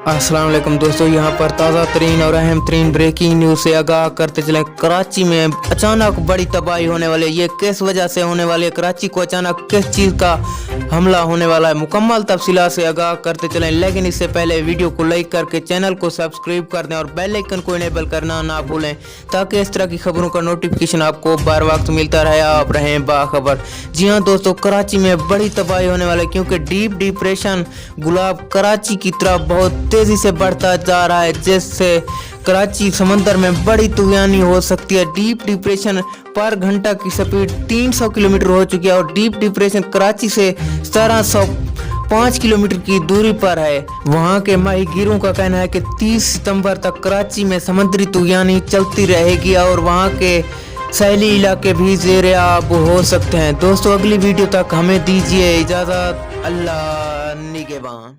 अस्सलाम वालेकुम दोस्तों, यहाँ पर ताज़ा तरीन और अहम तरीन ब्रेकिंग न्यूज़ से आगाह करते चले। कराची में अचानक बड़ी तबाही होने वाली है। ये किस वजह से होने वाली है? कराची को अचानक किस चीज़ का हमला होने वाला है? मुकम्मल तफसीलात से आगाह करते चलें, लेकिन इससे पहले वीडियो को लाइक करके चैनल को सब्सक्राइब कर दें और बेल आइकन को इनेबल करना ना भूलें, ताकि इस तरह की खबरों का नोटिफिकेशन आपको बार वक्त मिलता रहे, आप रहें बाखबर। जी हाँ दोस्तों, कराची में बड़ी तबाही होने वाली है, क्योंकि डीप डिप्रेशन गुलाब कराची की तरफ बहुत तेजी से बढ़ता जा रहा है, जिससे कराची समंदर में बड़ी तूफानी हो सकती है। डीप डिप्रेशन पर घंटा की स्पीड 300 किलोमीटर हो चुकी है और डीप डिप्रेशन कराची से 1705 किलोमीटर की दूरी पर है। वहां के माहिगीरों का कहना है कि 30 सितंबर तक कराची में समुद्री तूफानी चलती रहेगी और वहां के सैली इलाके भी ज़ेरे आब हो सकते हैं। दोस्तों, अगली वीडियो तक हमें दीजिए इजाज़त। अल्लाह निगहबान।